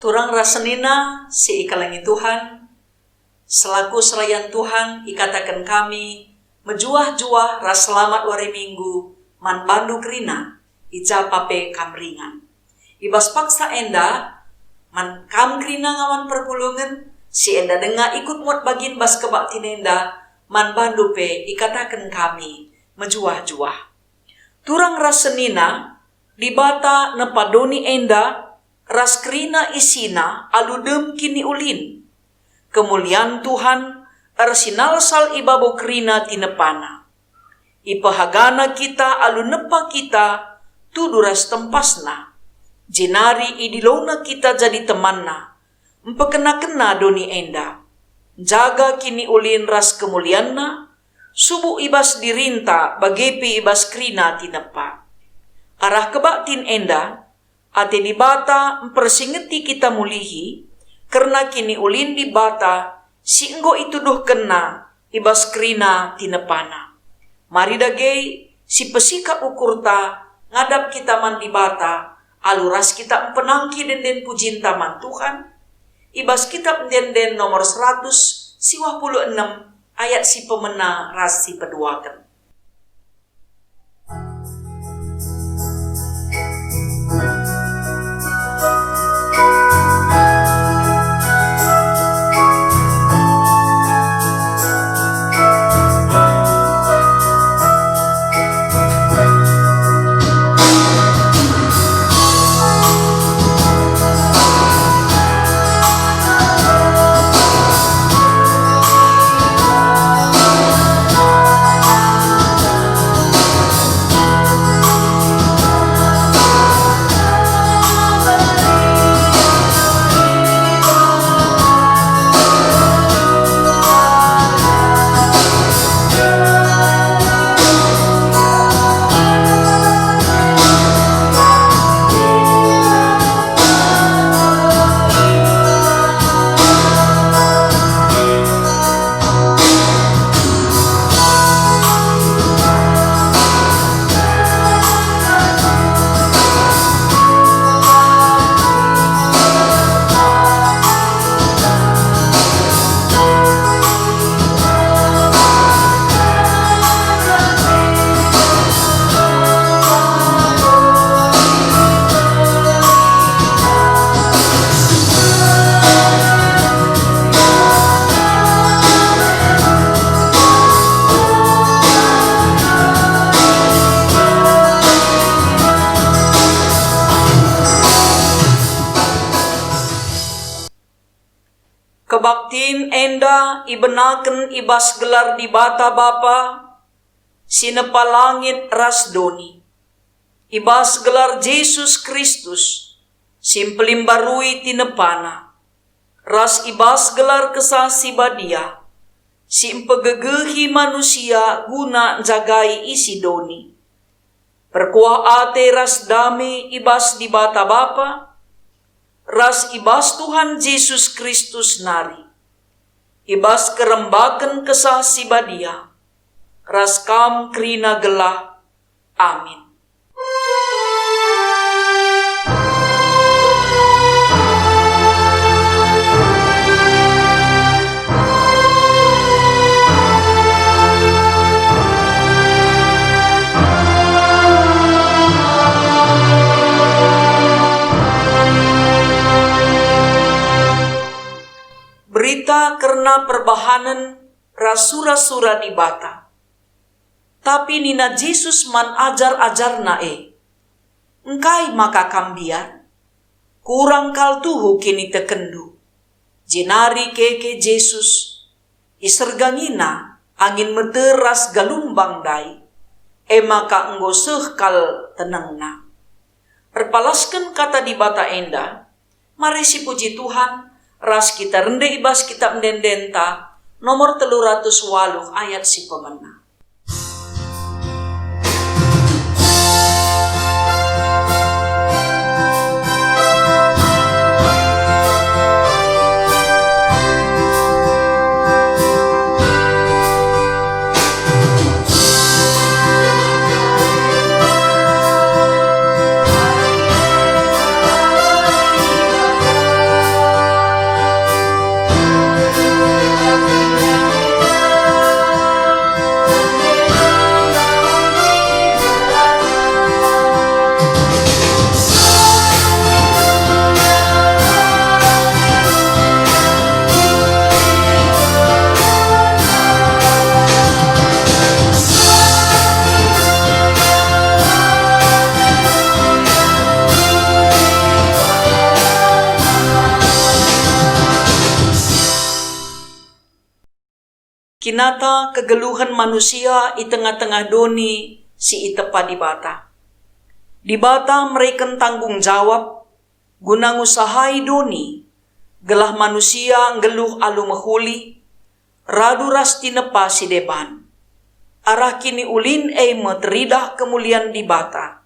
Turang rasenina si ikalangi Tuhan, selaku serayan Tuhan ikatakan kami, menjuah-juah ras selamat wari minggu, man bandu krina, ija pape kamringan. Ibas paksa enda, man kam krina ngawan perpulungan, si enda denga ikut muat bagin bas kebak tinenda, man bandu pe ikatakan kami, menjuah-juah. Turang rasenina, dibata nepadoni enda, ras krina isina aludem kini ulin. Kemuliaan Tuhan arsinal sal ibabo krina tinepana. Ipahagana kita alu nepa kita tuduras tempasna. Jenari idilona kita jadi temanna. Empekena-kena doni enda. Jaga kini ulin ras kemulianna. Subuh ibas dirinta bagepi ibas krina tinepa. Arah kebaktin enda. Ate di bata mempersingeti kita mulihi, karena kini ulin di bata, si enggo itu duh kena, ibas krina tinepana. Mari dagei, si pesika ukurta, ngadap kita man di bata, aluras kita empenangki den pujin taman Tuhan, ibas kitab den nomor 100, siwah 26, ayat si pemena ras si peduakan. Kebaktin enda ibenaken ibas gelar di bata bapa, sinepa langit ras doni. Ibas gelar Yesus Kristus, simpelim barui tinepana. Ras ibas gelar kesah si badia, simpegegehi manusia guna jagai isi doni. Perkuah ate ras dame ibas di bata bapa, ras ibas Tuhan Yesus Kristus nari. Ibas kerembaken kesah si badia. Ras kam krina gelah. Amin. Berita karena perbahanan rasura-sura di bata. Tapi nina Yesus man ajar-ajar nae. Engkai maka kambiar. Kurang kal tuhu kini tekendu. Jenari keke Yesus. Isergangina angin meteras galumbang dai. Maka enggo kal tenengna. Perpalaskan kata di bata enda. Mari si puji Tuhan. Ras kita rende ibas kitab dendenta nomor 308 ayat si pemena. kinata kegeluhan manusia i tengah-tengah doni si itepa di bata. Di bata mereka tanggung jawab guna ngusahai doni, gelah manusia ngeluh alu mahuli, radu ras tinepa si deban. Arah kini ulin teridah kemulian di bata.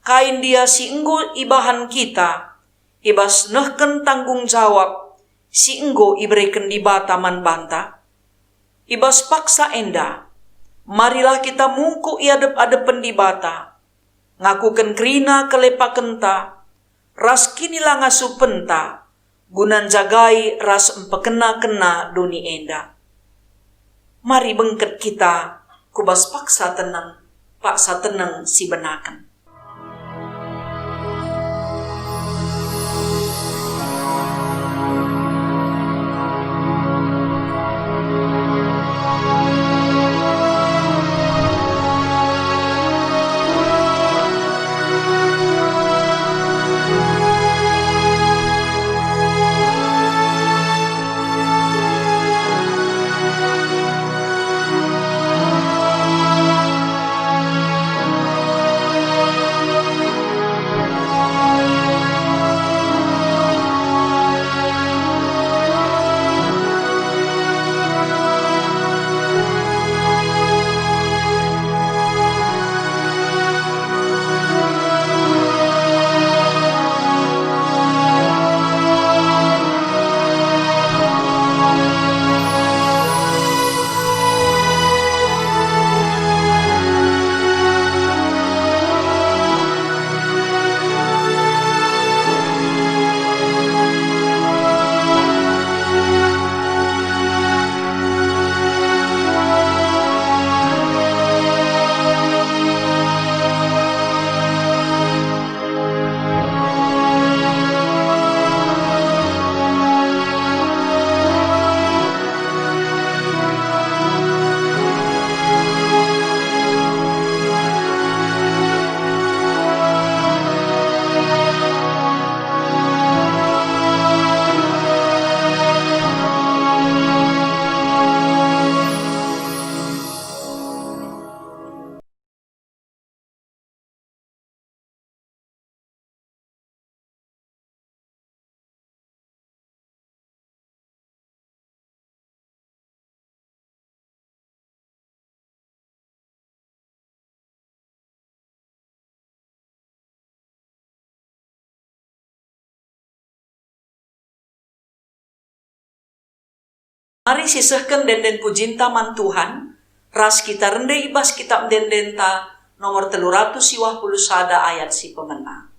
Kain dia si enggo ibahan kita, ibas nehken tanggung jawab, si enggo iberikan di bata man banta. Ibas paksa enda, marilah kita mungku iadep-adepen di bata, ngakuken krina kelepa kenta, ras kinilah ngasu penta, gunan jagai ras empekena-kena doni enda. Mari bengket kita, kubas paksa tenang si benakan. Mari sisehken denden pujinta man Tuhan, ras kita rendai ibas kitab dendenta nomor 350 ayat si pemenang.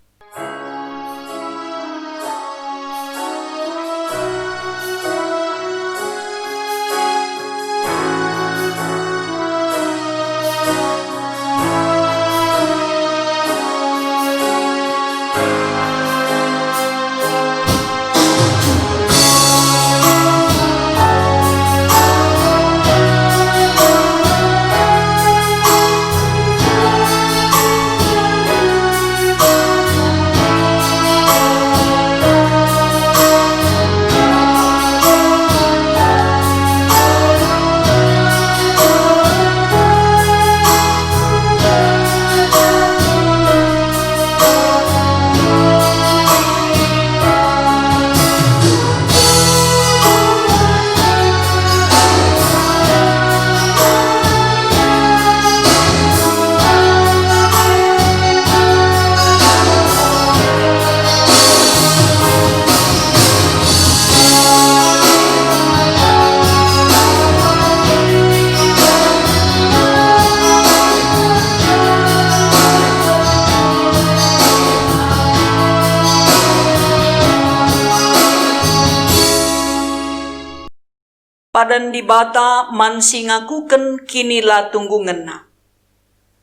Padan di bata man singakuken kinila tunggungenna.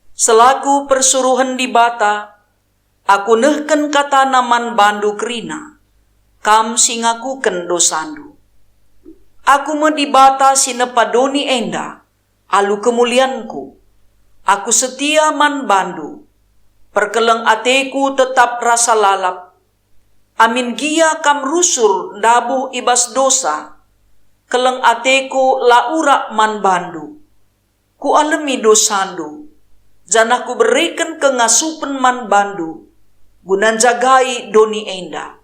Selaku persuruhan di bata, aku nehken kata naman bandu krina, kam singakuken dosandu. Aku me di bata sinepadoni enda, alu kemulianku. Aku setia man bandu, perkeleng ateku tetap rasa lalap. Amin gia kam rusur dabuh ibas dosa, keleng ateku laura man bandu. Ku alami dosandu, jana ku berikan kengasupen man bandu, gunan jagai doni enda.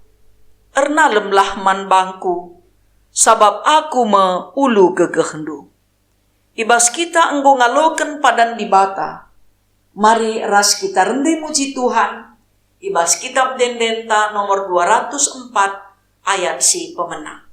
Ernalemlah man bangku, sabab aku me ulu gegehendu. Ibas kita enggo ngaloken padan di bata. Mari ras kita rendah muji Tuhan. Ibas kitab Dendenta nomor 204 ayat si pemenang.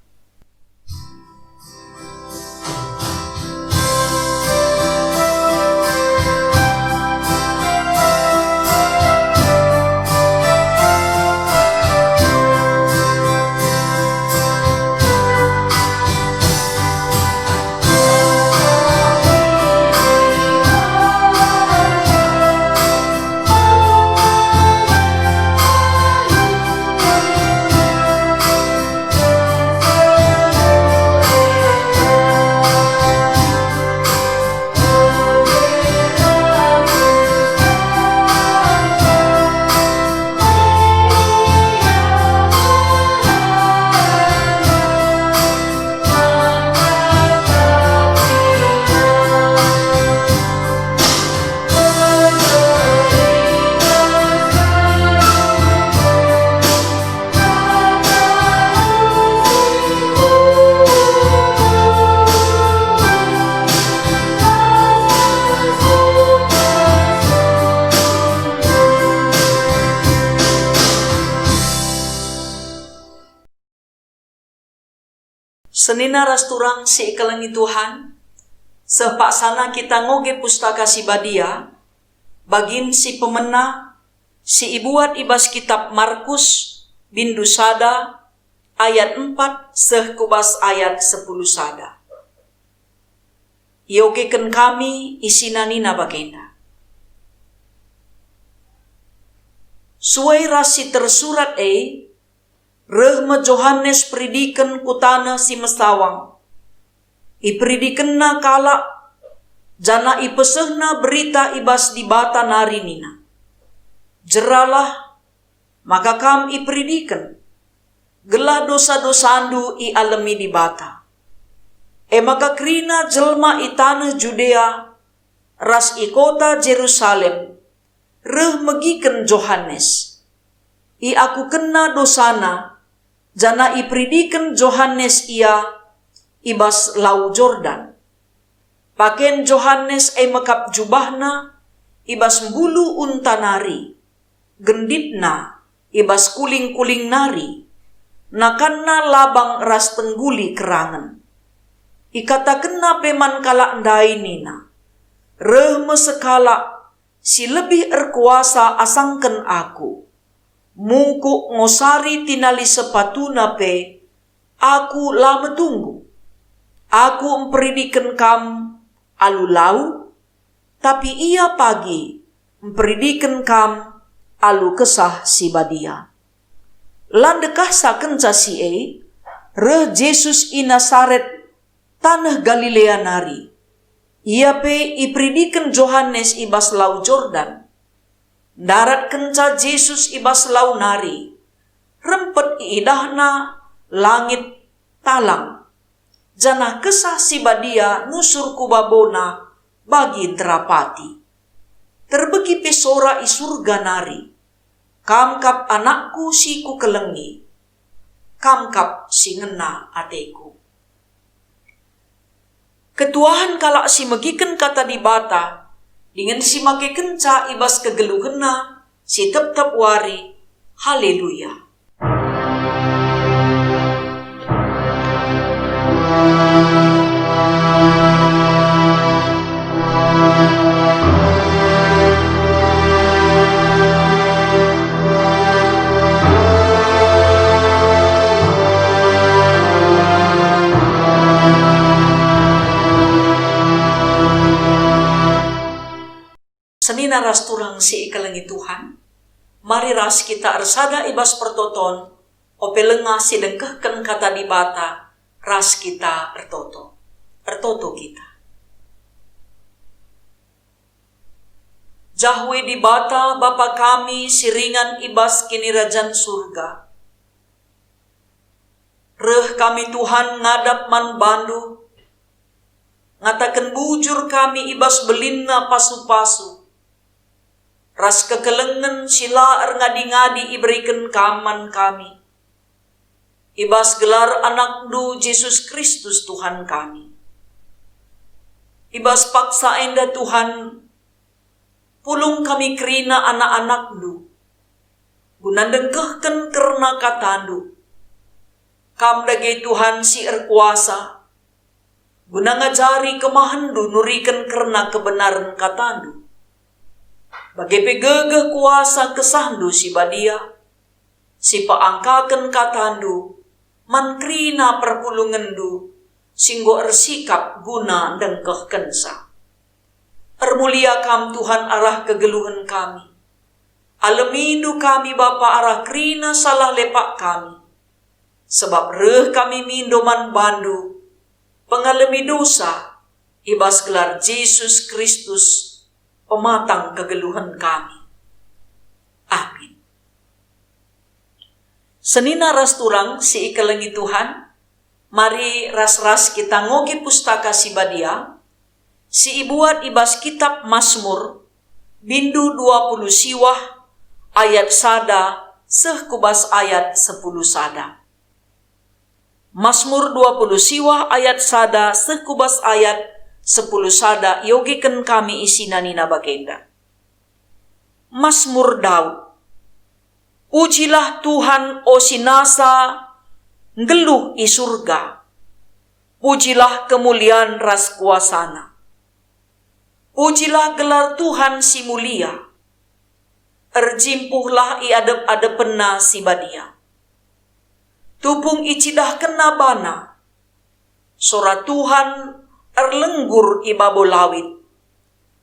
Senina rasturang si ikalangi Tuhan, sepaksana kita ngoge pustaka si badia, bagin si pemena, si ibuat ibas kitab Markus, bindu sada, ayat 4, sehkubas ayat 10 sada. Iogeken kami isinanina bagenda. Suai rasi tersurat Rehme Johannes peridikan kutana si mesawang. Iperidikenna kala jana ipesehna berita ibas di bata narinina. Jeralah maka kam iperidikan. Gelah dosa-dosandu i alami di bata. Maka krina jelma i tanah Judea ras i kota Jerusalem. Reh megiken Johannes. I aku kena dosana. Jana iperidikan Johannes ia ibas lau Jordan. Paken Johannes mekap jubahna ibas bulu unta nari. Genditna ibas kuling-kuling nari. Nakanna labang ras tengguli kerangan. Ikatakenna peman kala ndai nina. Rehme sekala si lebih erkuasa asangken aku. Muku ngosari tinali sepatuna pe, aku lama tunggu. Aku emperidikan kam alu lau, tapi ia pagi emperidikan kam alu kesah si badia. Landekah saken casi reh Jesus i Nasaret tanah Galilea nari. Ia pe iperidikan Johannes ibas lau Jordan. Darat kenca Jesus ibas lau nari. Rempet idahna langit talang. Jana kesah si badia nusur kubabona bagi terapati. Terbegi pesora i surga nari. Kamkap anakku si ku kelengi. Kamkap si ngena ateku. Ketuahan kalak si megiken kata di bata. Dengan si make kenca ibas kegeluhena, si tep-tep wari, haleluya. Senina ras turang si ikalangi Tuhan, mari ras kita arsada ibas pertoton, opelenga si dengkehken kata di bata, ras kita ertoto kita. Jahwe di bata Bapa kami siringan ibas kinirajan surga. Reh kami Tuhan ngadap man bandu, ngatakan bujur kami ibas belinna pasu-pasu. Ras kekelengan sila ngadi-ngadi iberikan kaman kami. Ibas gelar anak du Yesus Kristus Tuhan kami. Ibas paksa enda Tuhan, pulung kami kerina anak-anak du. Guna dengkehken kerna katandu. Kam dage Tuhan si erkuasa. Guna ngajari kemahandu nurikan kerna kebenaran katandu. Bagi pegegeh kuasa kesandu si badia. Si paangkaken katandu. Man krina perpulungendu, singgo ersikap guna dengkeh kensa. Ermulia kam Tuhan arah kegeluhan kami. Alemindu kami Bapa arah krina salah lepak kami. Sebab reh kami mindo man bandu, pengalami dosa, ibas gelar Yesus Kristus, pematang kegeluhan kami. Amin. Senina ras turang si ikalengi Tuhan, mari ras-ras kita ngogi pustaka si badia, si ibuat ibas kitab Mazmur, bindu 20 siwah, ayat sada, seh kubas ayat 10 sada. Mazmur 20 siwah, ayat sada, seh kubas ayat 10 sada, yogiken kami isina nina bagenda. Mazmur Daud. Pujilah Tuhan o sinasa, ngeluh i surga. Pujilah kemuliaan ras kuasana. Pujilah gelar Tuhan si mulia. Erjimpuhlah i adep-adepena si badia. Tupung icidah kena bana. Sora Tuhan erlenggur i babo lawit.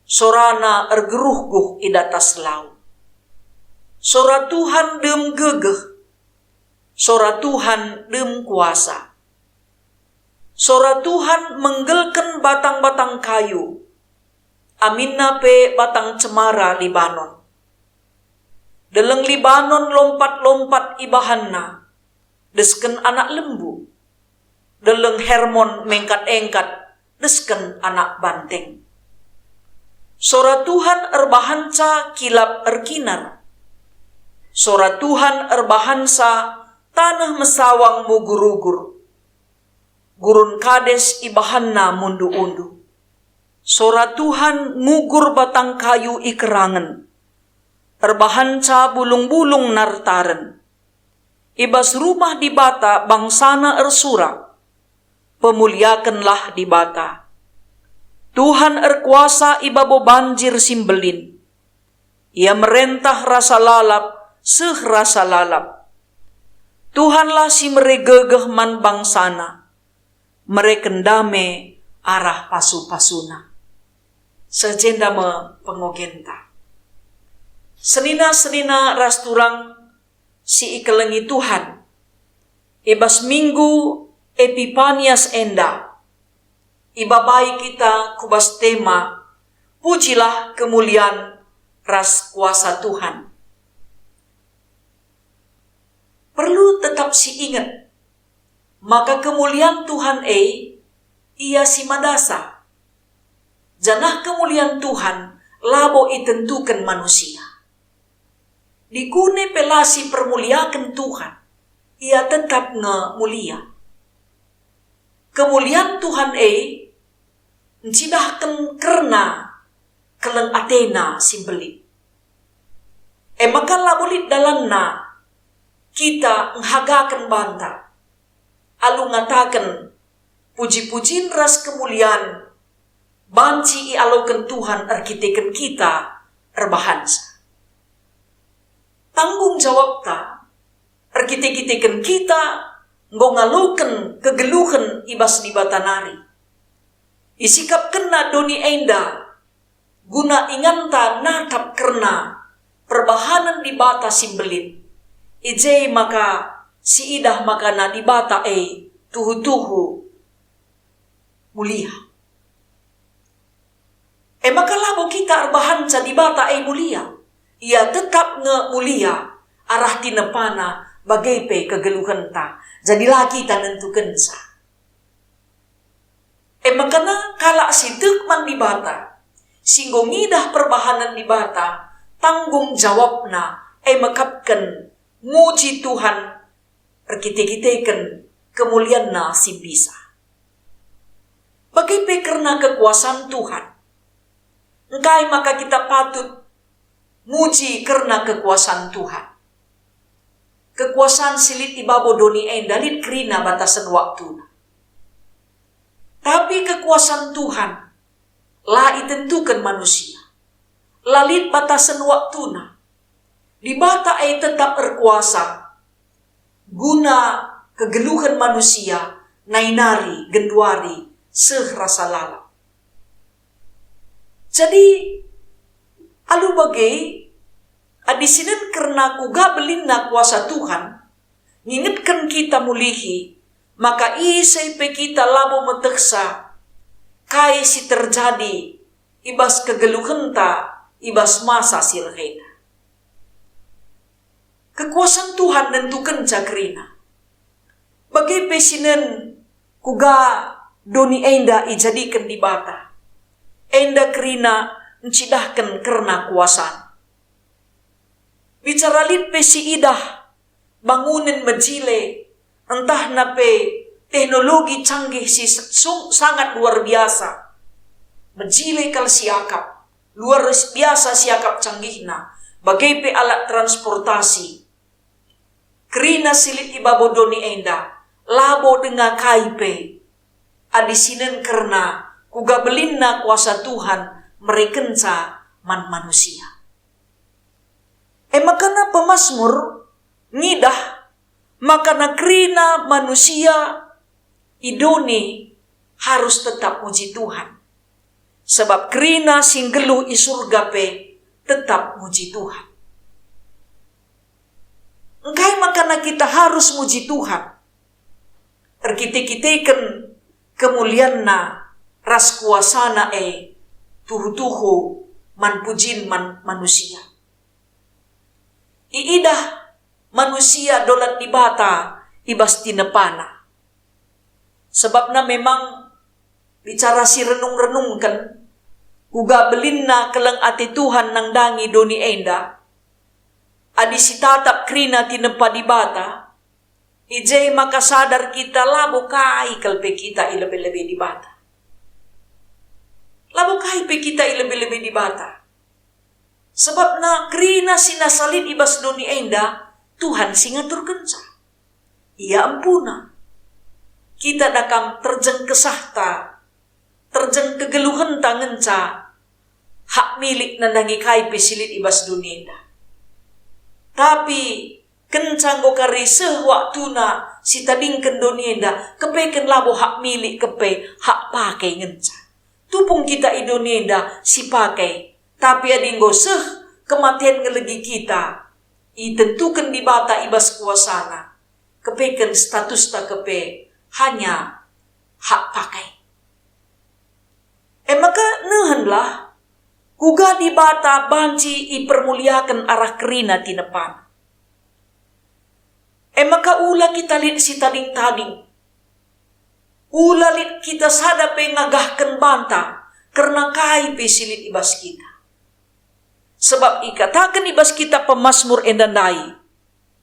Sorana ergeruhguh i datas laut. Sora Tuhan dem gegeh, sora Tuhan dem kuasa. Sora Tuhan menggelken batang-batang kayu, aminna pe batang cemara Libanon. Deleng Libanon lompat-lompat ibahanna, desken anak lembu. Deleng Hermon mengkat-engkat, desken anak banteng. Sora Tuhan erbahanca kilap erkinar. Sora Tuhan erbahansa tanah mesawang mugurugur. Gurun kades ibahanna mundu-undu. Sora Tuhan ngugur batang kayu ikerangen. Erbahanca bulung-bulung nartaren. Ibas rumah di bata bangsana ersura. Pemuliakanlah di bata. Tuhan erkuasa ibabo banjir simbelin. Ia merentah rasa lalap, seh rasa lalap. Tuhanlah si meregegeh man bangsana, merekendame arah pasu-pasuna. Sejenda me pengogenta. Senina-senina ras turang si ikelengi Tuhan. Ibas minggu Epipanias enda. Ibabai kita kubas tema, pujilah kemuliaan ras kuasa Tuhan. Perlu tetap si ingat, maka kemuliaan Tuhan ia si madasa. Janah kemuliaan Tuhan labo itentukan manusia. Dikune pelasi permuliakan Tuhan, ia tetap mulia. Kemuliaan Tuhan ncidahkan kerna keleng Athena simbeli. Maka labulit dalanna kita menghagakan banta. Alu ngatakan puji-pujiin ras kemuliaan banci i alokan Tuhan arkiteken kita erbahansa. Tanggung jawab ta arkiteken kita ngalokan kegeluhan ibas di batanari. Isikap kena doni enda guna inganta natap kerna perbahanan di bata simbelin. Ijay maka si idah maka na di bata tuhu-tuhu mulia. Maka labo kita arbahanca di bata mulia. Ia tetap mulia arah tinepana bagai pe kegeluhan ta. Jadi lagi ta nentukan sa. Makana kala si tekman di bata, singgo ngidah perbahanan di bata, tanggung jawabna makapkan muji Tuhan, perkite-kiteken kemuliaan na si bisa. Bagai pe karena kekuasaan Tuhan, engkai maka kita patut muji karena kekuasaan Tuhan. Kekuasaan silit ibabo doni dalit krina batasan waktu. Tapi kekuasaan Tuhan lah ditentukan manusia. Lalit batasan waktuna. Di bata tetap berkuasa. Guna kegeluhan manusia nainari genduari sehrasa lala. Jadi alu bagai adisinen karena kuga belinna kuasa Tuhan, ngingetkan kita mulihi, maka isai pe kita labo meteksa, kai si terjadi, ibas kegeluhan ta, ibas masa silhena. Kekuasaan Tuhan nentukan cakrina. Bagai pesinen kuga doni enda ijadikan di bata. Enda krina mencidahkan karena kuasaan. Bicara lit pesi idah, bangunan majile, entah nape teknologi canggih si sangat luar biasa. Majile kal siakap, luar biasa siakap canggihna, bagai pe alat transportasi. Krina silit ibabo doni enda, labo dengan kaipe, adisinen karena kuga belinna kuasa Tuhan merekenca manusia. Makana pemasmur ngidah makana krina manusia idoni harus tetap muji Tuhan. Sebab krina singgelu isurga pe tetap muji Tuhan. Engkai makana kita harus muji Tuhan. Terkite-kiteken kemuliaan na ras kuasana tuhu-tuhu man pujin man manusia. Iidah manusia dolat di bata ibas tinepana. Sebab na memang bicara si renung-renungkan uga belinna kelang ati Tuhan nang dangi doni enda. Adi si tatap krina tinepa di bata. Ijay makasadar kita labo kai kalpe kita ilebe-lebe di bata. Labo kai pe kita ilebe-lebe di bata. Sebab na krina sinasalin ibas doni enda, Tuhan singatur kenca. Ia ampuna. Kita dakam terjeng kesahta, terjeng kegeluhan tangenca, hak milik nandangi kai pesilit ibas doni enda. Tapi kencang go kari sewaktuna si tadingken doni enda, kepeken labo hak milik kepe, hak pakai ngenca. Tupung kita idoni enda si pakai. Tapi adinggo kematian ngelegi kita. Itentukan di bata ibas kuasana. Kepeken status tak kepe. Hanya hak pakai. Maka nehenlah. Kuga di bata banci ipermuliakan arah kerina tinepan. Maka ula kita lihat si tading-tading. Ula lihat kita sadape ngagahkan banta. Karena kai pesilit ibas kita. Sebab ikatakan ibas kita pemasmur endandai.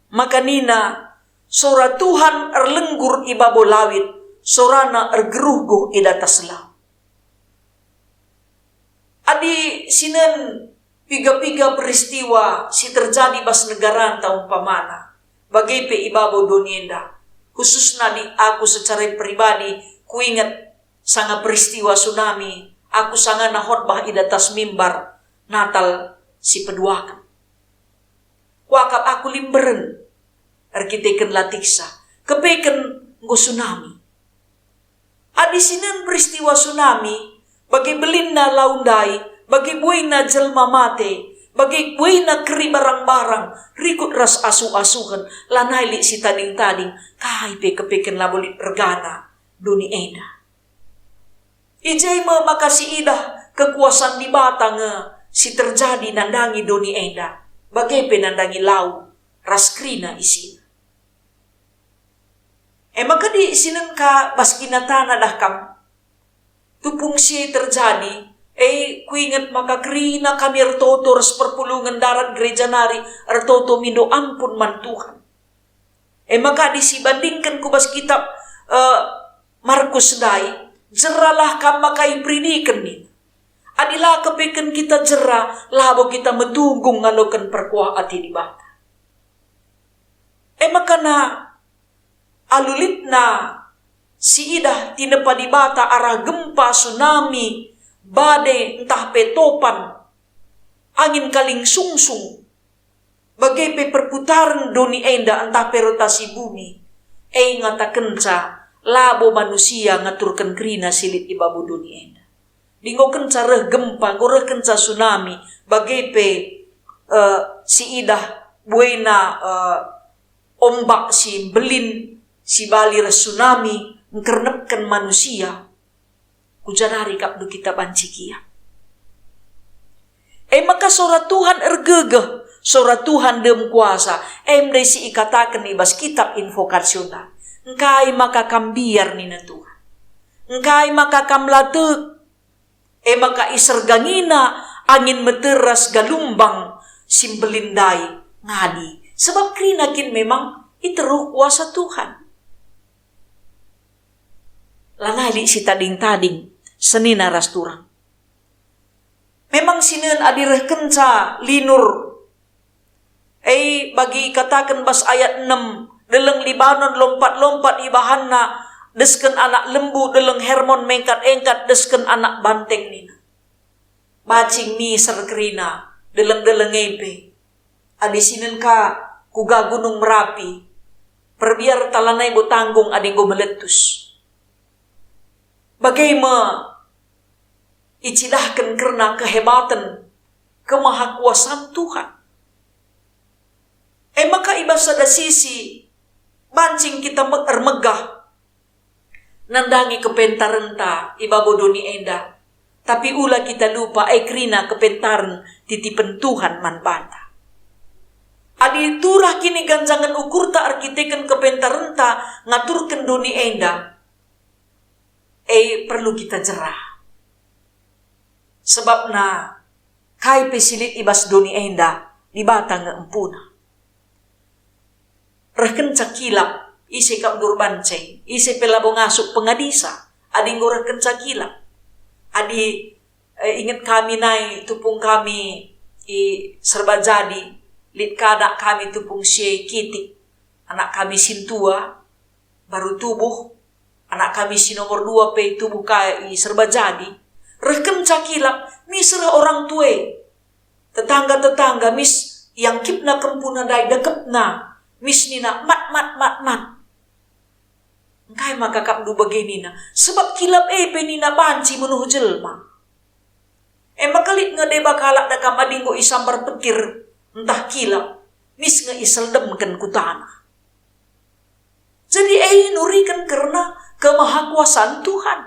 Maka nina, sora Tuhan erlenggur ibabo lawit, sorana ergeruhgo edatas lau. Adi sinen piga-piga peristiwa si terjadi bas negara tahun pamana. Bagai pe ibabo donienda. Khususnya di aku secara pribadi, ku ingat sangat peristiwa tsunami. Aku sangat nahotbah idatas mimbar Natal si peduakan. Wakap aku limberen. Arkiteken latiksa. Kepeken go tsunami. Adisinan peristiwa tsunami. Bagi belinna laundai. Bagi buina jelma mate. Bagi buina keri barang-barang. Rikut ras asu-asuhan. Lanai li si tading-tading. Kaipe kepeken labolit regana. Duni eda. Ijay makasi idah. Kekuasaan di batang si terjadi nandangi doni enda. Bagai penandangi lau. Raskrina isi. Maka di sinin ka baskinatana dah kam. Tupung siya terjadi. Kuingat maka krina kami ertoto ras perpulungan darat gereja nari ertoto mindo ampun man Tuhan. Maka disibandingkan kubas kitab Markus dai, jeralah kam makai prinikan ni. Adilah kepikan kita jerah, labo kita metunggung ngalokan perkuah ati di bata. Maka na alulit na si idah tinepa di bata arah gempa, tsunami, badai, entah petopan, angin kaling sungsung, bagai perputaran doni enda entah perotasi bumi, ngata kenca labo manusia ngaturkan krina silit ibabu doni enda. Dingo kenca reh gempa, goreh kenca tsunami, bagai si idah buena ombak si belin, si bali res tsunami, ngkernepkan manusia. Kujanari kapdu kita bancikia. Maka surat Tuhan ergegeh, surat Tuhan dem kuasa. Mdai si ikatakan ibas kitab invokasional. Engkai maka kambiar nina Tuhan. Engkai maka kamlatek. Maka isergangina angin meteras galumbang simbelindai ngadi. Sebab krinakin memang iteruh kuasa Tuhan. Langali si tading-tading senina rasturang. Memang sinen adireh kenca linur. Bagi katakan bas ayat 6. Deleng Libanon lompat-lompat ibahanna. Desken anak lembu deleng Hermon mengkat-engkat desken anak banteng nina. Bacing mi serkrina deleng-deleng epe. Adi sinen ka kuga gunung Merapi. Perbiar talanay bo tanggung adinggo meletus. Bagaimana icidahkan karena kehebatan, kemahakuasaan Tuhan. Maka ibas ada sisi bancing kita ermegah. Nandangi kepentaran ta ibabodoni enda. Tapi ula kita lupa krina kepentaran titipen Tuhan man banta. Adi turah kini ganjangan ukur ta arkiteken kepentaran ta ngaturkan doni enda. Perlu kita jerah. Sebab na kai pesilit ibas doni enda di batang empuna. Reken cakilap isi kap durbanceng, isi pelabong asuk pengadisa, adi ngoreken cakilap. Adi ingat kami nai tupung kami serba jadi, lit kada kami tupung sie kitik, anak kami sintua baru tubuh. Anak kami si nomor 2 pe tubuh kai serba jadi. Reken cakilap misra orang tue. Tetangga-tetangga mis yang kipna kempuna dai dekepna. Mis nina mat. Engkai maka kapdu begini na. Sebab kilap pe nina banci menuh jelma. Makalit ngedeba kalak dakam adinggo isambar petir. Entah kilap. Mis ngeisel demken kutana. Jadi nurikan karena kemahakuasaan Tuhan.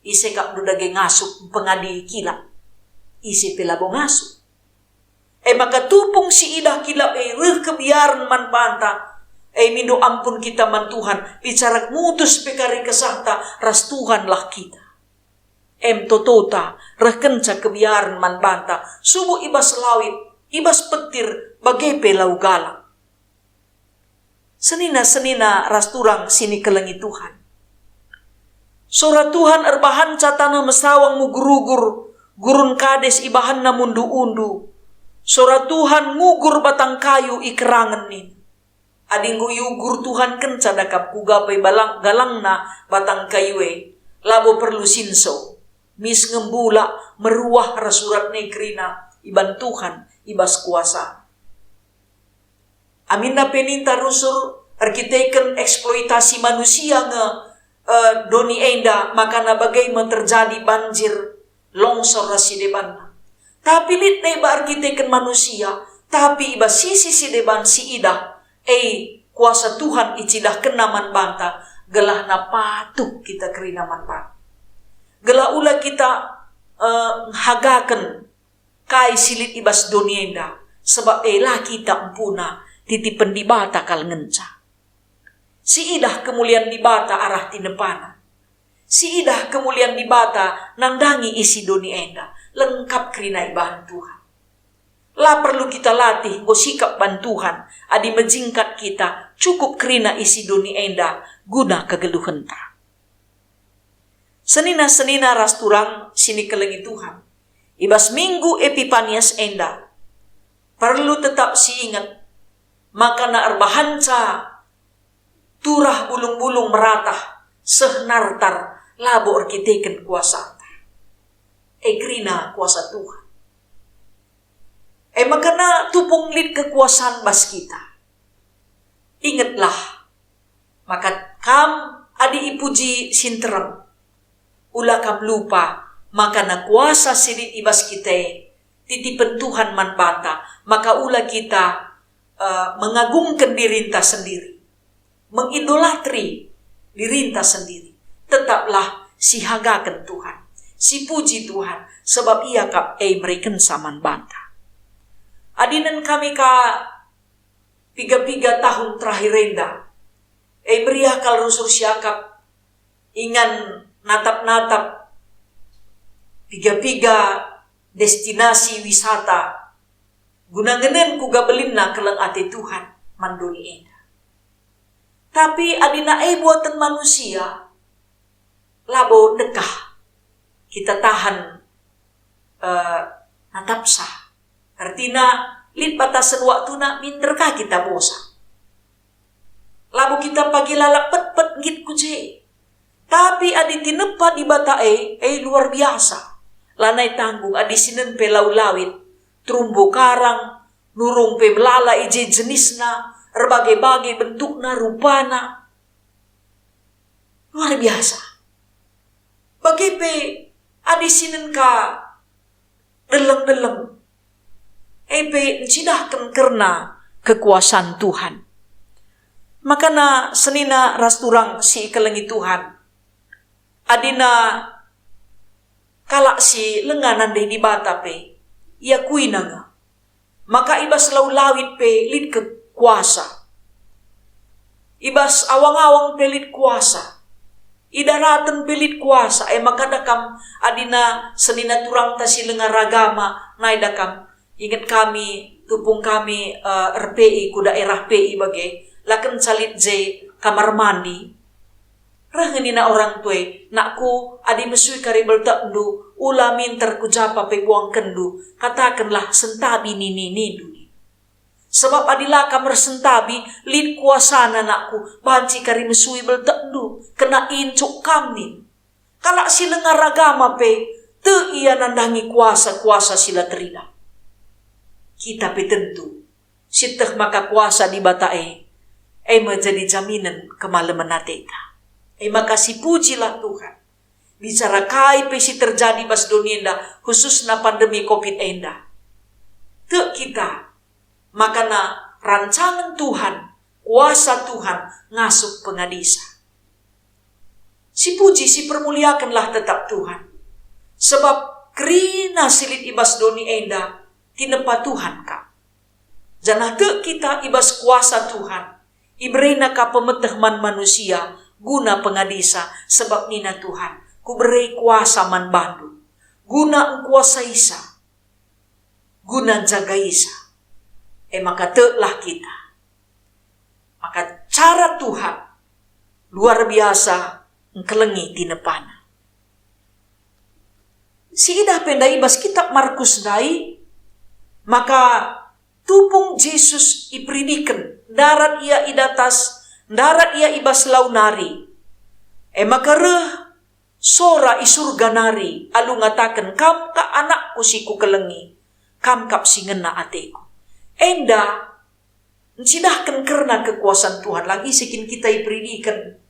Isi kap dudage ngasuk pengadi kilap. Isi pelabo ngasuk. Maka tupung si idah kilap reh kebiaran man banta. Mindo ampun kita man Tuhan. Bicara mutus pekari kesahta. Ras Tuhan lah kita. Totota reh kenca kebiaran man banta. Subuh ibas lawit. Ibas petir. Bagepe lau galak. Senina rasturang sini kelengi Tuhan. Surat Tuhan erbahan catana mesawang mugurugur. Gurun kades ibahan na mundu-undu. Surat Tuhan ngugur batang kayu ikerangan nin. Adinggo yugur Tuhan kenca dakap kugapai galang na batang kayue. Labo perlu sinso. Mis ngembula meruah rasurat negrina. Iban Tuhan ibas kuasa. Aminda peninta rusur arkiteken eksploitasi manusia doni enda makana bagaimana terjadi banjir longsor rasi deban. Tapi lit neba arkiteken manusia tapi iba sisi si deban si idah kuasa Tuhan icidah kenaman banta gelah na patuh kita kerinaman banta. Gelah ula kita hagaken kai silit ibas doni enda sebab lah kita empuna titipen di bata kal ngenca. Si idah kemulian di bata arah tinepana. Si idah kemulian di bata nandangi isi doni enda. Lengkap kerina ibahan Tuhan. Lah perlu kita latih go sikap bantuhan. Adi menjingkat kita cukup kerina isi doni enda guna kegeluhan ta. Senina-senina ras turang sini kelengi Tuhan. Ibas minggu Epipanias enda. Perlu tetap si ingat. Maka na arbahanca turah bulung-bulung meratah, sehnartar labo arkiteken kuasa. Egrina kuasa Tuhan. Maka na tupung lid kekuasaan bas kita. Ingatlah, maka kam adi ipuji sinterem. Ula kam lupa, maka na kuasa silit ibas kita, titipen Tuhan man bata, maka ula kita mengagungkan dirinta sendiri. Mengidolatri dirinta sendiri. Tetaplah sihagakan Tuhan. Si puji Tuhan. Sebab ia kap mereken saman banta. Adinan kami ka 3 tahun terakhir renda. Beriakal rusur siakap. Ingan natap-natap. 3 destinasi wisata. Gunanganan ku gabelin na kelang ate Tuhan. Mandoni enda. Tapi adina buatan manusia, labo dekah. Kita tahan natapsa. Artinya, lid batasan waktu na minderkah kita bosa. Labo kita pagi lalak pet ngit kuje. Tapi adi tinepa di bata luar biasa. Lanai tanggung adi sinen pe lau-lawit. Trumbo karang, nurung pe melala ije jenisna. Berbagai-bagai bentukna, rupana. Luar biasa. Bagi pe adisinen ka deleng-deleng. Pe cidahkan karena kekuasaan Tuhan. Makana senina rasturang si kelengi Tuhan. Adina kalak si lenganan di bata pe. Ia kuinanga. Maka ibas lau-lawit pe lid ke kuasa. Ibas awang-awang pelit kuasa. Idaratan pelit kuasa. Makadakam adina senina turang tasi lengar ragama. Naidakam ingat kami, tupung kami RPI ku daerah PI bagai. Lakan salit je kamar mandi. Rahanina orang tue. Nakku adi mesui karibel takdu. Ula minter ku japa pe buang kendu. Katakanlah sentabi nini duni. Sebab adila kamar sentabi, lid kuasa anakku, banci kari mesui beltekdu, kena incuk kamin. Kalak sila ngaragama pe, te ia nandangi kuasa sila terina. Kita pe tentu, siteh maka kuasa di batae, menjadi jaminan kemalaman nateka. Maka si pujilah Tuhan. Bicara kai pe si terjadi pas dunia khususnya pandemi COVID enda. Te kita, maka na rancangan Tuhan, kuasa Tuhan ngasuk pengadisa. Si puji, si permuliakanlah tetap Tuhan. Sebab kerina silit ibas doni enda, tinepa Tuhan ka. Janah te kita ibas kuasa Tuhan, ibrena ka pemetehman manusia, guna pengadisa, sebab nina Tuhan, ku beri kuasa man bandu, guna kuasa isa, guna jaga isa. Maka telah kita. Maka cara Tuhan luar biasa ngkelengi tinepana. Si idah pendai bas kitab Markus dai, maka tupung Yesus ipridiken, darat ia idatas, darat ia ibas launari. Maka reh sora isurga nari, alu ngatakan kam ka anakku si ku kelengi, kam kap si ngena ateku. Enda cidahkan karena kekuasaan Tuhan lagi sekin kita ipridikan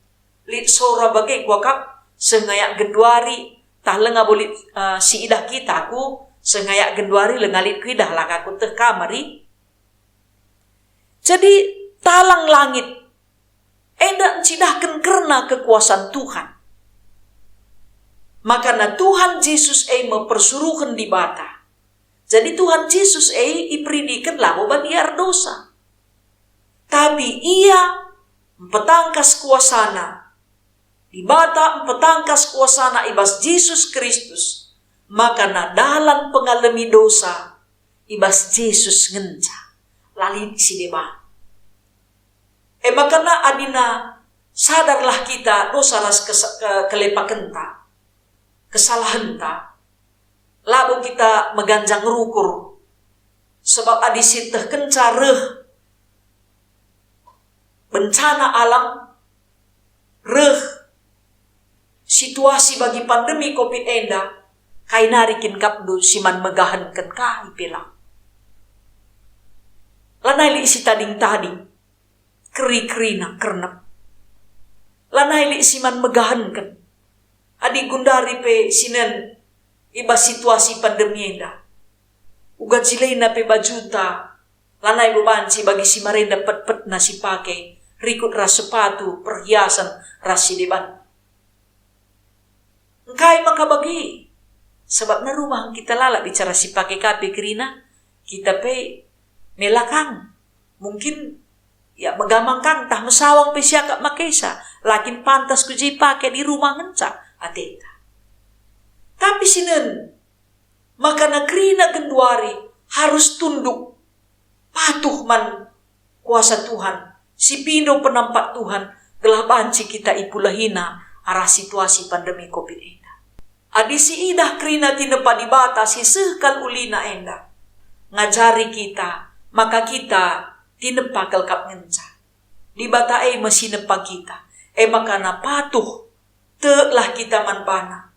lit sora bagai kuakap sengayak genduari tah lenga bolit si idah kita aku sengayak genduari lengalit kuidah lah aku teh kamari. Jadi talang langit enda cidahkan karena kekuasaan Tuhan. Makanya Tuhan Yesus mempersuruhkan di bata. Jadi Tuhan Yesus ipridikan lah bahwa biar dosa. Tapi ia petangkas kuasana, di bata petangkas kuasana ibas Yesus Kristus, maka na dalan pengalami dosa ibas Yesus ngenca lalin si deba. Maka na adina sadarlah kita dosa ras kelepakenta, kesalahenta, labu kita meganjang rukur, sebab adisintah kencareh bencana alam, reh situasi bagi pandemi COVID enda, kai narikin kapdu siman megahankan kai pelang. Lanai li isi tading-tading, keri-kerina kernep. Lanai li siman megahankan, adi gundari pe sinen iba situasi pandemi enda. Uga jileina pe bajuta, lanai bebanci bagi si marenda pet-pet nasi pakai, rikut ras sepatu, perhiasan ras si deban. Engkai maka bagi, sebab na rumah kita lala bicara si pakai kape kerina, kita pe melakang, mungkin ya megamangkan tah mesawang pe siakak makesa, lakin pantas kuji pakai di rumah ngenca ateta. Tapi sinen, maka nagrina genduari harus tunduk, patuh man kuasa Tuhan. Si pindo penampak Tuhan telah banci kita ipulahina arah situasi pandemi COVID enda. Adi si idah krina tinepa di bata si sekal ulina enda. Ngajari kita, maka kita tinepa kelkap ngenca. Di bata mesinepa kita. Maka na patuh, telah kita manbana.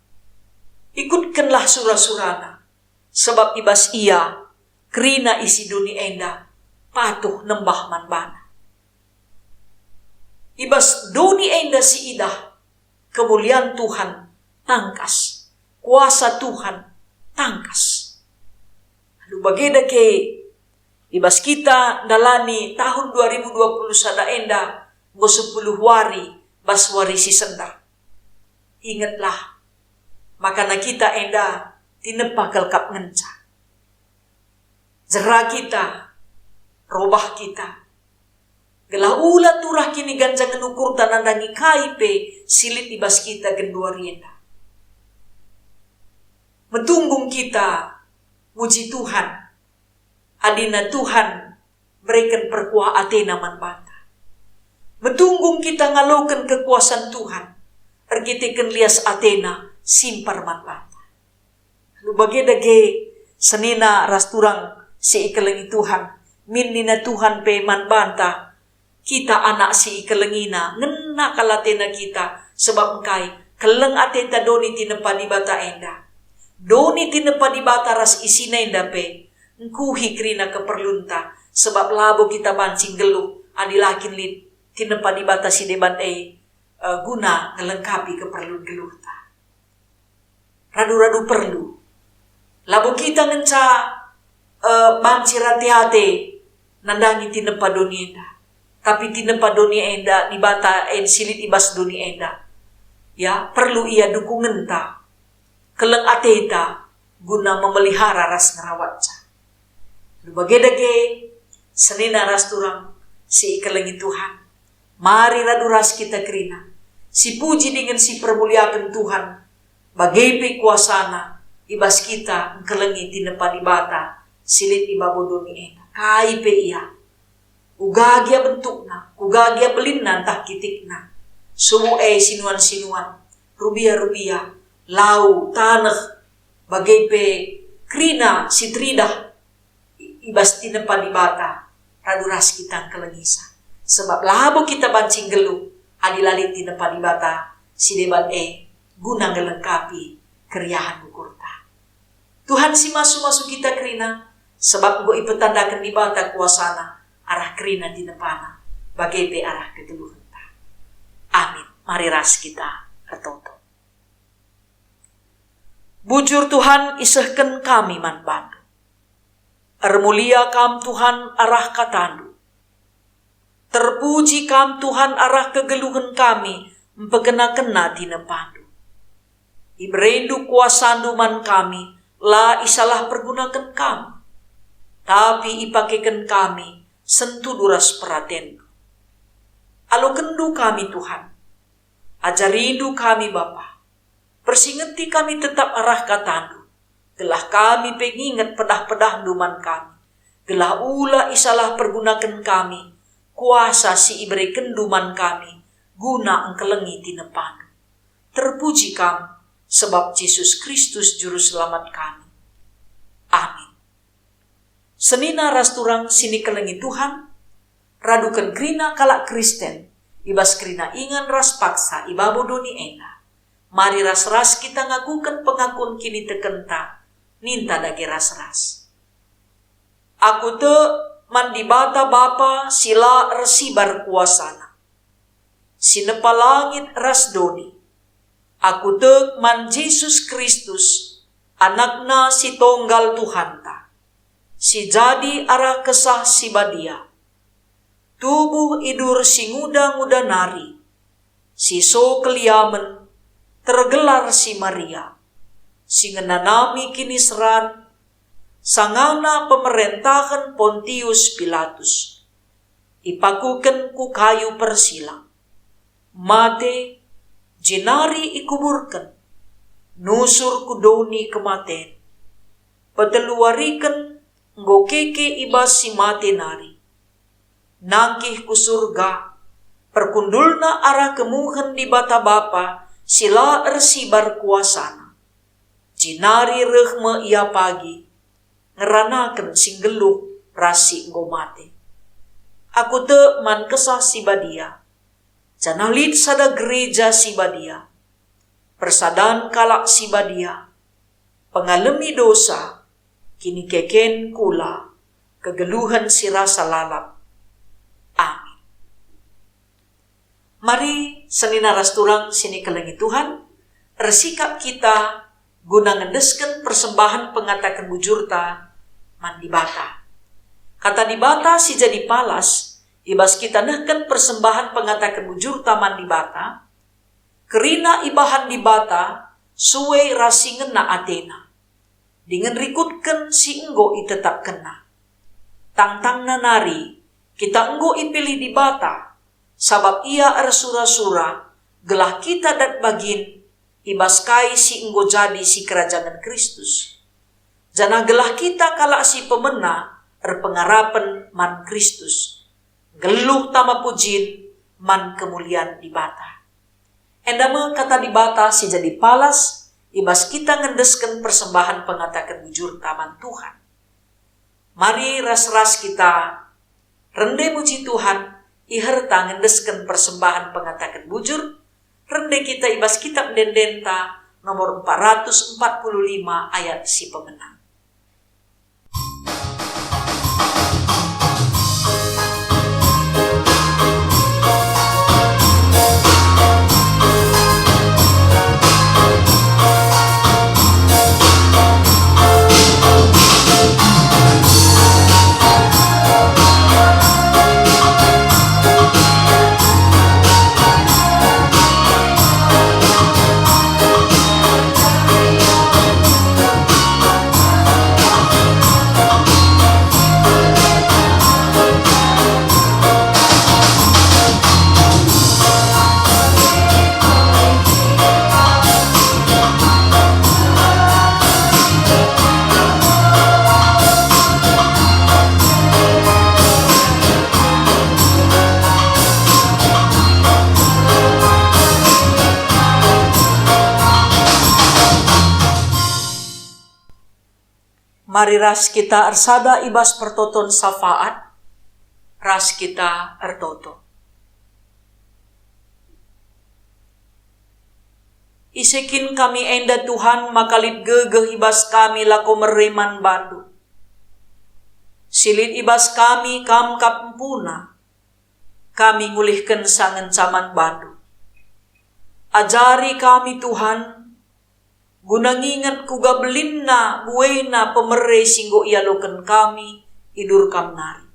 Ikutkanlah surah-surana. Sebab ibas ia, krina isi dunia enda, patuh nembah manbana. Ibas doni enda si idah, kemuliaan Tuhan tangkas, kuasa Tuhan tangkas. Lalu bageda ke ibas kita dalani tahun 2020 sada enda go 10 wari bas wari si senda. Ingatlah, maka na kita enda tinepa kelkap ngenca. Jera kita, robah kita. Gelah ulat turah kini ganjang nukur tanandangi kaipe silit ibas kita genduarienda. Metunggung kita muji Tuhan. Adina Tuhan berikan perkuah atena manbanta. Metunggung kita ngalokan kekuasaan Tuhan. Ergiteken lias atena simpar manbanta. Lu bagedage senina rasturang si ikelengi Tuhan. Minina Tuhan pe manbanta. Kita anak si ikelengina, ngena kalatena kita, sebab engkai, keleng atenta doni tinepa di bata enda. Doni tinepa di bata ras isina enda pe, ngkuhi krina keperlunta, sebab labo kita bancing geluh, adilakin lid, tinepa di bata si deban guna ngelengkapi keperluan geluh ta. Radu-radu perlu. Labo kita ngenca banci hati-hati, nandangi tinepa doni enda. Tapi tinepa dunia enda di bata silit ibas dunia enda. Ya, perlu ia dukungan ta. Keleng ateta guna memelihara ras ngerawatca. Lubagedage senina ras turang si ikelengi Tuhan. Mari radu ras kita kerina. Si puji dengan si permuliakan Tuhan. Bagaipe kuasana ibas kita kelengi tinepa di bata silit ibabo dunia enda. Kaipe ia. Ugagia bentukna, ugagia belinna entah kitikna. Sumu sinuan-sinuan, rubia-rubia, lau, tanah, bagaipe krina, sitridah, ibas tinepa di bata, raduras kita kelengisa. Sebab labo kita bancing gelu, adilalit tinepa di bata, si deban guna ngelengkapi keriahan bukurta. Tuhan si masu-masu kita krina, sebab go ipetandakan di bata kuasana, arah kerina di nepana, bagaipe arah kegeluhan ta. Amin. Mari ras kita retoto. Bujur Tuhan isehken kami manbandu. Ermulia kam Tuhan arah katandu. Terpuji kam Tuhan arah kegeluhan kami, empekena-kena di nepandu. Ibrendu kuasandu man kami, la isalah pergunakan kami. Tapi ipakekan kami, sentuh duras peraten. Alo kendu kami Tuhan. Ajarindu kami Bapa. Persingeti kami tetap arah katandu. Gelah kami pengingat pedah-pedah duman kami. Gelah ula isalah pergunakan kami. Kuasa si iberi kenduman kami. Guna engkelengi tinepandu. Terpuji kami. Sebab Yesus Kristus Juru Selamat kami. Amin. Senina rasturang sini kelengi Tuhan. Radukan krina kalak Kristen, ibas krina ingan ras paksa, ibabodoni ena. Mari ras-ras kita ngagukan pengakun kini tekenta, ninta dage ras-ras. Aku te mandi bata Bapa sila resibar kuasana. Sinepa langit ras doni. Aku te man Yesus Kristus, anakna si tonggal Tuhanta. Si jadi arah kesah si badia. Tubuh idur si nguda-nguda nari, si so keliamen, tergelar si Maria, si ngenanami kini seran, sangana pemerintahan Pontius Pilatus, ipakuken ku kayu persilang, mate, jenari ikuburken, nusur kudoni kematen, peteluariken, ngokeke ibas si mate nari, nangkih ku surga, perkundulna arah kemuhen di bata Bapa, sila ersibar kuasana. Jinari rehme ia pagi, ngeranaken singgeluh rasi ngomate. Aku te man kesah si badia, janalit sada gereja si badia, persadan kalak si badia, pengalami dosa, kini keken kula, kegeluhan si rasa lalap. Amin. Mari senina rasturang sini kelengi Tuhan, resikap kita guna ngendesken persembahan pengatakan bujurta mandi bata. Kata di bata si jadi palas, ibas kita nehken persembahan pengatakan bujurta mandi bata, kerina ibahan di bata suwe rasi ngena atena. Dengan rikutken si enggo itetap kena. Tang-tangna nari, kita enggo ipilih di bata, sabab ia ersura-sura, gelah kita dat bagin, ibas kai si enggo jadi si kerajaan Kristus. Jana gelah kita kalak si pemena, erpengarapan man Kristus. Geluh tama pujin, man kemuliaan di bata. Endama kata di bata si jadi palas, ibas kita ngendesken persembahan pengatakan bujur taman Tuhan. Mari ras-ras kita rende muji Tuhan, iherta ngendesken persembahan pengatakan bujur, rende kita ibas kitab dendenta nomor 445 ayat si pemenang. Mari ras kita ersada ibas pertoton syafaat, ras kita ertoto. Isekin kami enda Tuhan makalit gegeh ibas kami lako mereman bandu. Silit ibas kami kam kampuna, kami ngulihkan sangen caman bandu. Ajari kami Tuhan, guna ngingat kuga belinna buena pemere singgo ialoken kami idur kam nari.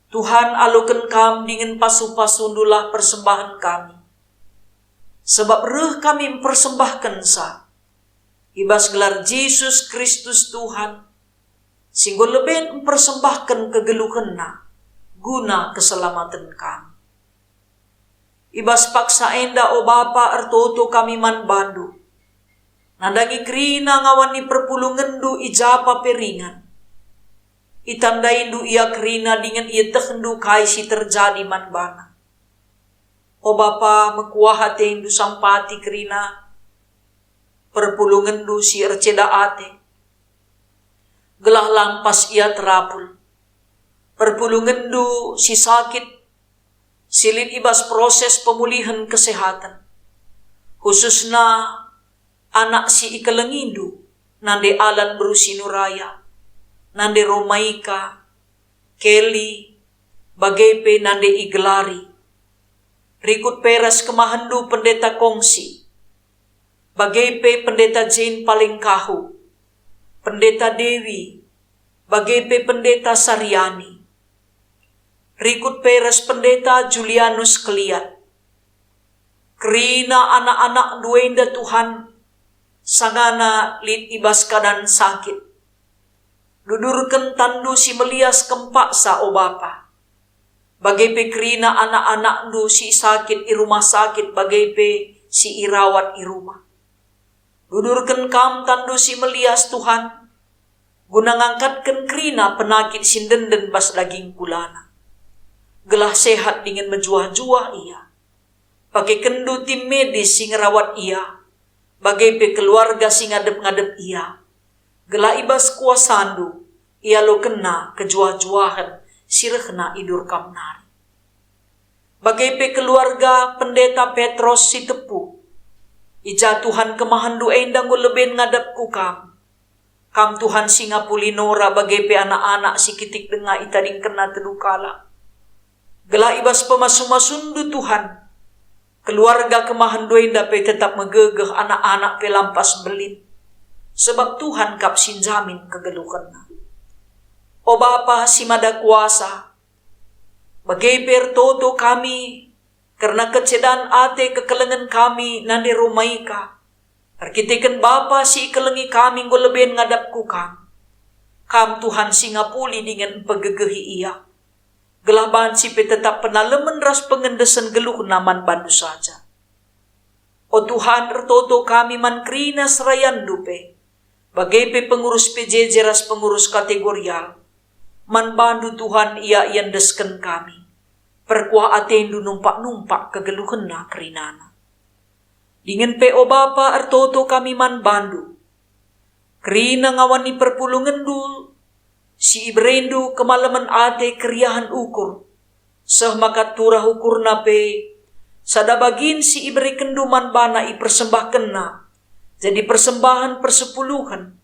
Tuhan aloken kam dengan pasu-pasundulah persembahan kami. Sebab reh kami mempersembahkan sa. Ibas gelar Yesus Kristus Tuhan. Singgo leben mempersembahkan kegeluhenna guna keselamatan kami. Ibas paksa enda o Bapa ertoto kami man bandu. Nandangi krina ngawan ni perpulungendu ijapa peringan. Itandaindu ia krina dengan ia tekndu kai si terjadi man bana. O Bapa mekuahate indu sampati krina perpulungendu si erceda ate. Gelah lampas ia terapul. Perpulungendu si sakit, silin ibas proses pemulihan kesehatan. Khususnya anak si ikelengindu, nande Alan Brusinuraya, nande Romaika, Kelly, bagepe nande Iglari. Rikut peras kemahandu pendeta Kongsi, bagepe pendeta Jane Palingkahu, pendeta Dewi, bagepe pendeta Saryani. Rikut peres pendeta Julianus Keliat. Kerina anak-anak duenda Tuhan, sangana lid ibas kadan sakit. Dudurken tandu si melias kempaksa o Bapa. Bagepe kerina anak-anak du si sakit i rumah sakit, bagepe si irawat i rumah. Dudurken kam tandu si melias Tuhan, guna ngangkatken kerina penakit sindenden bas daging kulana. Gelah sehat dengan menjuah-juah ia. Pakai kendu tim medis sing rawat ia. Bagai keluarga sing ngadep-ngadep ia. Gelah ibas kuasandu. Ia lo kena kejuah-juahan sirehna idur kamnari. Bagai keluarga pendeta Petros si tepu. Ija Tuhan kemahandu endang leben ngadep ku kam. Kam Tuhan singa pulinora bagai anak-anak si kitik denga itading kena tedukala. Gelah ibas pemasu-masundu Tuhan. Keluarga kemahanduin dapat tetap megegeh anak-anak pelampas belin. Sebab Tuhan kap sinjamin kegeluhanna. O Bapa si mada kuasa. Bageper toto kami. Karena kecedan ate kekelengan kami nande Romaika. Arkiteken Bapa si kelengi kami ngoleben ngadap kukam. Kam Tuhan singapuli dengan pegegehi ia. Gelaban si tetap penalemen ras pengendesan geluh naman bandu saja. O Tuhan ertoto kami man krina serayan dupe. Bagai pengurus PJJ ras pengurus kategorial. Man bandu Tuhan ia yandesken kami. Perkuah atendu numpak-numpak kegeluhan na krinana. Dingin o Bapa ertoto kami man bandu. Krina ngawani perpulungan dul. Si ibrendu kemalaman ate kriahan ukur. Seh makat turah ukur nape. Sadabagin si iberi kenduman bana i persembahkan na. Jadi persembahan persepuluhan.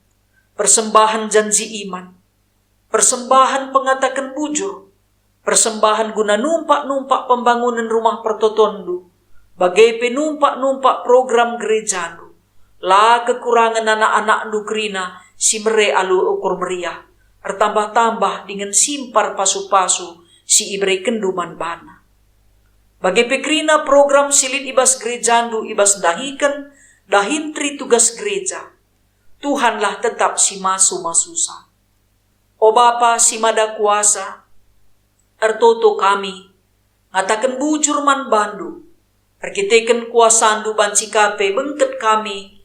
Persembahan janji iman. Persembahan pengatakan bujur. Persembahan guna numpak-numpak pembangunan rumah pertotondu. Bagai penumpak-numpak program gerejandu. La kekurangan anak-anak du krina si mere alu ukur meriah. Bertambah-tambah dengan simpar pasu-pasu si ibrei kenduman bana. Bagai pekrina program silit ibas gerejandu ibas dahikan, dahintri tugas gereja. Tuhanlah tetap si masu-masusa. O Bapa si mada kuasa, ertoto kami, ngatakan bujur man bandu, perkiteken kuasandu banci kape bengket kami,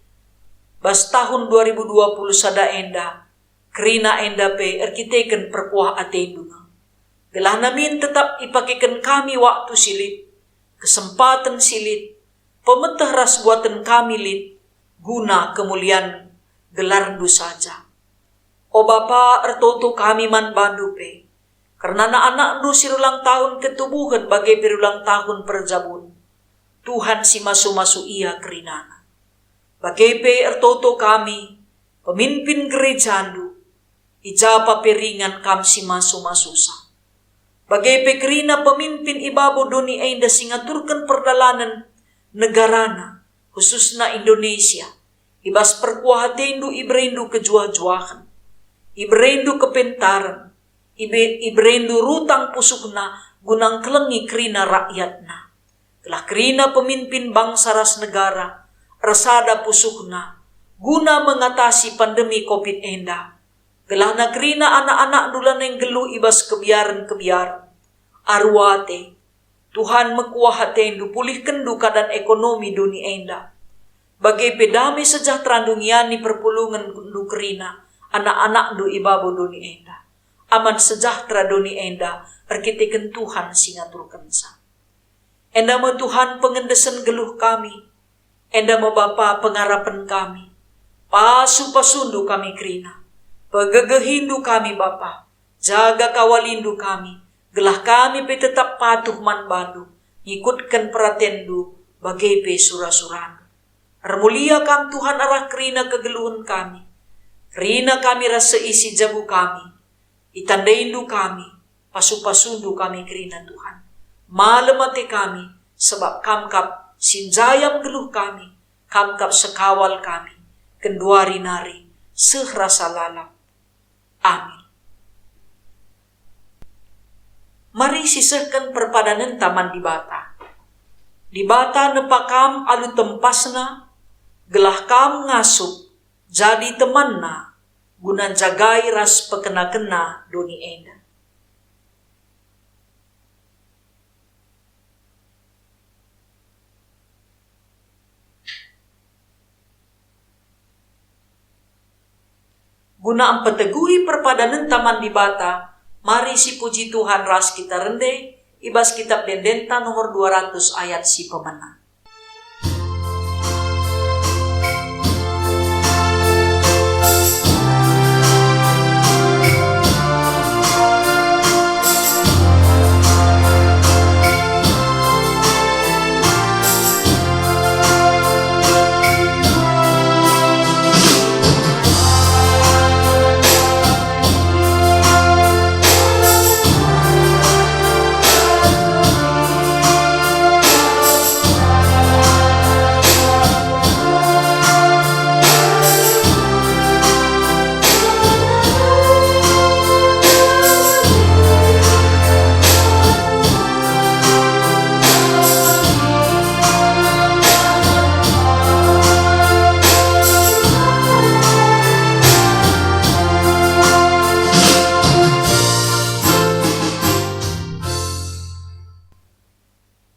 bas tahun 2020 sada enda, Krina endape erkiteken perkuah atendunga. Gelah namin tetap ipakikan kami waktu silit, kesempatan silit, pemetah ras buatan kami lit, guna kemuliaan gelardu saja. O Bapa ertoto kami man bandupe, karena anak-anak du sirulang tahun ketubuhan bagai berulang tahun perjabun. Tuhan si masu-masu ia kerinana. Bagai ertoto kami, pemimpin gerejandu, ijapa peringan kam si masu-masusa. Bagai pekerina pemimpin ibabo doni ainda singaturkan perdalanan negarana, khususna Indonesia. Ibas perkuah tendu ibrendu kejuah-juahan. Ibrendu kepentaran. Ibrendu rutang pusukna gunang kelengi krina rakyatna. Telah krina pemimpin bangsa ras negara. Resada pusukna. Guna mengatasi pandemi COVID enda. Gelah nagrina anak-anak dulan yang gelu ibas kebiaran-kebiaran. Arwate. Tuhan mekuah hatendu pulihkan du keadaan ekonomi dunia enda. Bagai pedame sejahtera duniani perpulungan du kerina, anak-anak du ibabu dunia enda. Aman sejahtera dunia enda, arkiteken Tuhan singaturkan sa. Enda mo Tuhan pengendesan geluh kami, enda mo Bapa pengarapan kami, pasu-pasundu kami kerina, pegegehindu kami Bapa, jaga kawalindu kami, gelah kami pe tetap patuh man bandu, ngikutkan peratendu bagai pe surah-surah. Armulia kam Tuhan arah kerina kegeluhan kami, kerina kami rasa isi jabu kami, itandaindu kami, pasu-pasundu kami kerina Tuhan. Malemate kami, sebab kamkap sinjayam geluh kami, kamkap sekawal kami, kenduari nari, sehrasa lalap. Amin. Mari sisahkan perpadanan taman di bata. Di bata nepakam alu tempasna, gelah kam ngasup, jadi temanna, guna jagai ras pekena-kena doni enda. Guna empetegui perpadanan taman di bata, mari si puji Tuhan ras kita rende, ibas kitab Dendenta nomor 200 ayat si pemenang.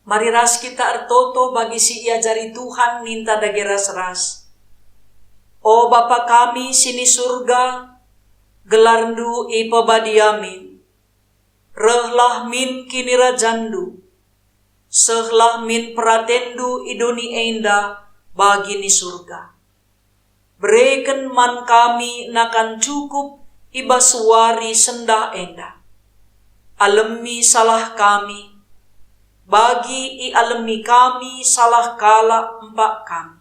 Mari ras kita artoto bagi si iajari Tuhan minta dage ras-ras. O Bapa kami sini surga, gelarndu ipabadiamin. Rehlah min kini rajandu, sehlah min peratendu idoni enda bagi ni surga. Berikan man kami nakan cukup ibaswari sendah enda. Alemi salah kami, bagi alemi kami salah kala empak kami.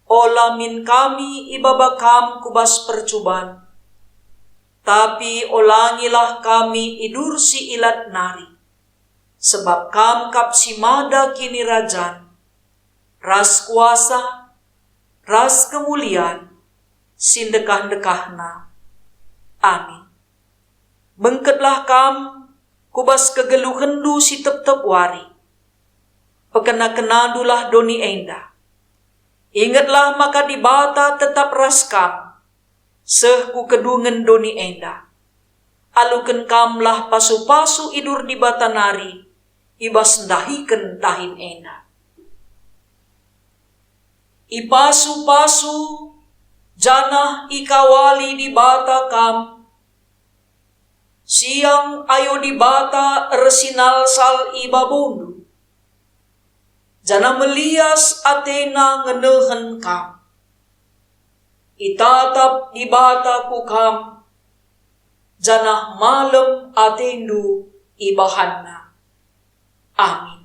Ola min kami ibabakam kubas percuban, tapi olangilah kami idur si ilat nari, sebab kam kap si mada kini rajan, ras kuasa, ras kemuliaan, sindekah-dekahna. Amin. Bengketlah kam kubas kegeluhendu si tep-tep wari. Pekena-kenadulah doni enda. Ingatlah maka di bata tetap raskam, seh ku kedungen doni enda. Aluken kamlah pasu-pasu idur di bata nari, ibas ndahiken tahin enda. Ipasu-pasu, janah ikawali di bata kam, siang ayo di bata resinal sal ibabundu. Jana melias atena ngenehen kam. Itatap di bata ku kam. Jana malam atendu ibahanna. Amin.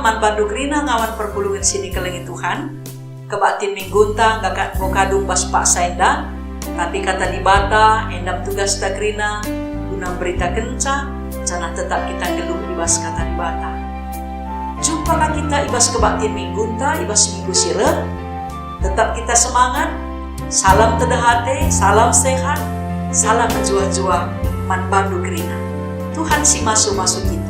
Man banduk rina ngawan perpulungan sini kelengi Tuhan, kebatin minggunta gak kadung bas pak saenda, tapi kata di bata endam tugas tak rina guna berita kenca, jangan tetap kita geluh ibas kata di bata. Jumpalah kita ibas kebatin minggunta, ibas minggu sire, tetap kita semangat, Salam tedahate, salam sehat, salam menjuah-juah, man bandu kerina. Tuhan si masu-masu kita.